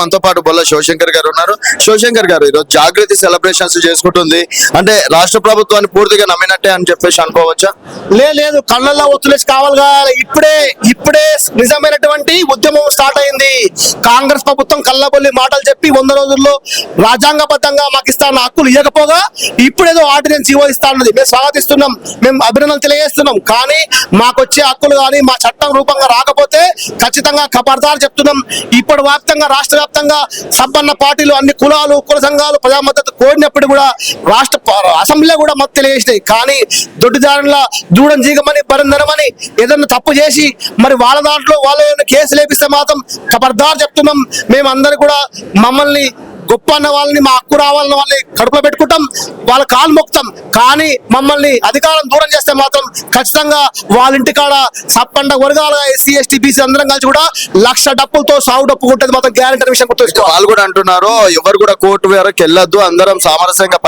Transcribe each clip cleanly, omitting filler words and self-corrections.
మనతో పాటు బొల్ల శివశంకర్ గారు ఉన్నారు. శివశంకర్ గారు, ఈరోజు జాగృతి సెలబ్రేషన్స్ చేసుకుంటుంది అంటే రాష్ట్ర ప్రభుత్వాన్ని పూర్తిగా నమ్మినట్టే అని చెప్పేసి అనుకోవచ్చా? లేదు, కళ్ళల్లో ఒత్తులేసి కావాలిగా. ఇప్పుడే నిజమైనటువంటి ఉద్యమం స్టార్ట్ అయింది. కాంగ్రెస్ ప్రభుత్వం కళ్ళబొల్లి మాటలు చెప్పి 100 రోజుల్లో రాజ్యాంగబద్ధంగా మాకు ఇస్తాన్న హక్కులు ఇవ్వకపోగా ఇప్పుడేదో ఆర్డినెన్స్ ఇస్తా ఉన్నది. మేము స్వాగతిస్తున్నాం, మేము అభినందనలు తెలియజేస్తున్నాం. కానీ మాకు వచ్చే హక్కులు కానీ మా చట్టం రూపంగా రాకపోతే ఖచ్చితంగా ఖబర్దార్ చెప్తున్నాం. ఇప్పటి వ్యాప్తంగా రాష్ట్ర వ్యాప్తంగా సంపన్న పార్టీలు, అన్ని కులాలు, కుల సంఘాలు ప్రజా మద్దతు కోరినప్పుడు కూడా రాష్ట్ర అసెంబ్లీలో కూడా మద్దతు తెలియజేసినాయి. కానీ దొడ్డిదారుల దూడం జీగమని బరందనమని ఏదన్నా తప్పు చేసి మరి వాళ్ళ దాంట్లో వాళ్ళ కేసులు వేపిస్తే మాత్రం ఖబర్దార్ చెప్తున్నాం. మేమందరూ కూడా మమ్మల్ని గొప్ప అన్న వాళ్ళని, మా హక్కు రావాలన్న వాళ్ళని కడుపులో పెట్టుకుంటాం, వాళ్ళ కాలు మొక్తాం. కానీ మమ్మల్ని అధికారం దూరం చేస్తే మాత్రం ఖచ్చితంగా వాళ్ళ ఇంటికాడ సప్పండ వర్గాలుగా ఎస్సీ ఎస్టీ బీసీ అందరం కలిసి కూడా 1,00,000 డప్పులతో సాగు డప్పు కొట్టేది మాత్రం గ్యారెంటీ విషయం గుర్తుంచుకోవాలి. వాళ్ళు కూడా అంటున్నారు, ఎవరు కూడా కోర్టు వరకు వెళ్ళొద్దు, అందరం సామరస్యంగా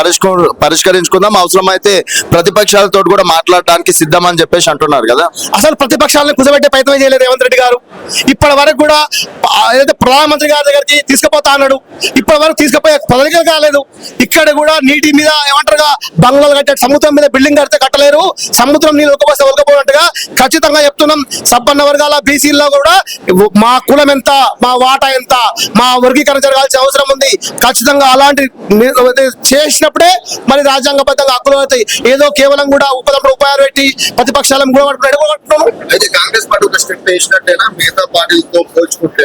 పరిష్కరించుకుందాం, అవసరమైతే ప్రతిపక్షాలతో కూడా మాట్లాడడానికి సిద్ధం అని చెప్పేసి అంటున్నారు కదా. అసలు ప్రతిపక్షాలను కుదబెట్టే ప్రయత్నం చేయలేదు రేవంత్ రెడ్డి గారు. ఇప్పటి వరకు కూడా ఏదైతే ప్రధానమంత్రి గారి దగ్గరికి తీసుకుపోతా అన్నాడు, ఇప్పటి వరకు తీసుకుపోయే పదవిగా కాలేదు. ఇక్కడ కూడా నీటి మీద ఏమంటారుగా బంగ్లాలు కట్టే, సముద్రం మీద బిల్డింగ్ కడితే కట్టలేరు, సముద్రం నీళ్ళు ఒక్కపోయినట్టుగా ఖచ్చితంగా చెప్తున్నాం. సబ్బన్న వర్గాల బీసీల్లో కూడా మా కులం ఎంత, మా వాటా ఎంత, మా వర్గీకరణ జరగాల్సిన అవసరం ఉంది. ఖచ్చితంగా అలాంటి చేసినప్పుడే మరి రాజ్యాంగబద్ధంగా హక్కులు అవుతాయి. ఏదో కేవలం కూడా రూపాయలు పెట్టి ప్రతిపక్షాలను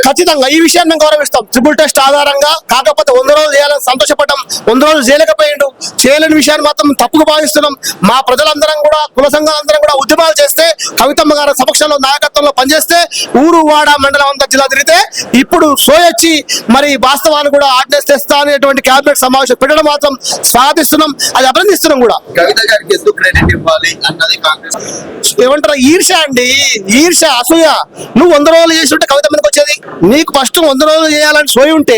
ఖచ్చితంగా ఈ విషయాన్ని మేము గౌరవిస్తాం. ట్రిపుల్ టెస్ట్ ఆధారంగా కాకపోతే 100 రోజులు చేయాలని సంతోషపడ్డాం. 100 రోజులు చేయలేకపోయిండు. చేయలేని విషయాన్ని మాత్రం తప్పుగా భావిస్తున్నాం. మా ప్రజలందరం కూడా, కుల సంఘాలందరం కూడా ఉద్యమాలు చేస్తే, కవితమ్మ గారి సమక్షంలో నాయకత్వంలో పనిచేస్తే, ఊరు వాడ మండలం అంతా జిల్లా తిరిగితే ఇప్పుడు సోయొచ్చి మరి వాస్తవాన్ని కూడా ఆర్డినెన్స్ తెస్తా అనేటువంటి కేబినెట్ సమావేశం పెట్టడం మాత్రం స్వాగతిస్తున్నాం, అది అభినందిస్తున్నాం కూడా. కవిత గారికి ఎందుకు క్రెడిట్ ఇవ్వాలి అన్నది కాంగ్రెస్ ఏమంటారు, ఈర్ష అండి, ఈర్ష, అసూయ. నువ్వు 100 రోజులు చేస్తుంటే కవిత మీదకి వచ్చేది. నీకు ఫస్ట్ 100 రోజులు చేయాలని సోయి ఉంటే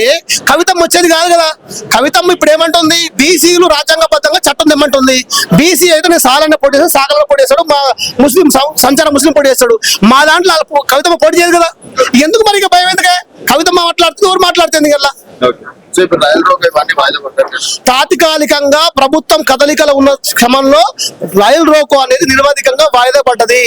కవితమ్మ వచ్చేది కాదు కదా. కవితమ్మ ఇప్పుడు ఏమంటుంది, బీసీలు రాజ్యాంగబద్ధంగా చట్టం తెమ్మంటుంది. బీసీ అయితే నేను సాలన్న పోటీ చేస్తాడు, సాగరంలో పోటీ చేస్తాడు, మా ముస్లిం సంచార ముస్లిం పోటీ చేస్తాడు. మా దాంట్లో కవితమ్మ పోటీ చేయదు కదా. ఎందుకు మరి ఇక భయం ఎందుకే? కవితమ్మ మాట్లాడుతుంది, ఎవరు మాట్లాడుతుంది కదా. తాత్కాలికంగా ప్రభుత్వం కదలికలు ఉన్న క్రమంలో రైలు రోకో అనేది నిరవధికంగా వాయిదా పడ్డది.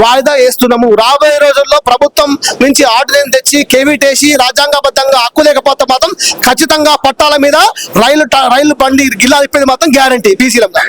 వాయిదా వేస్తున్నాము. రాబోయే రోజుల్లో ప్రభుత్వం నుంచి ఆర్డినెన్స్ తెచ్చి కేవీటేసి రాజ్యాంగబద్ధంగా హక్కు లేకపోతే మాత్రం ఖచ్చితంగా పట్టాల మీద రైలు బండి గిల్లా తిప్పేది మాత్రం గ్యారంటీ బీసీలంగా.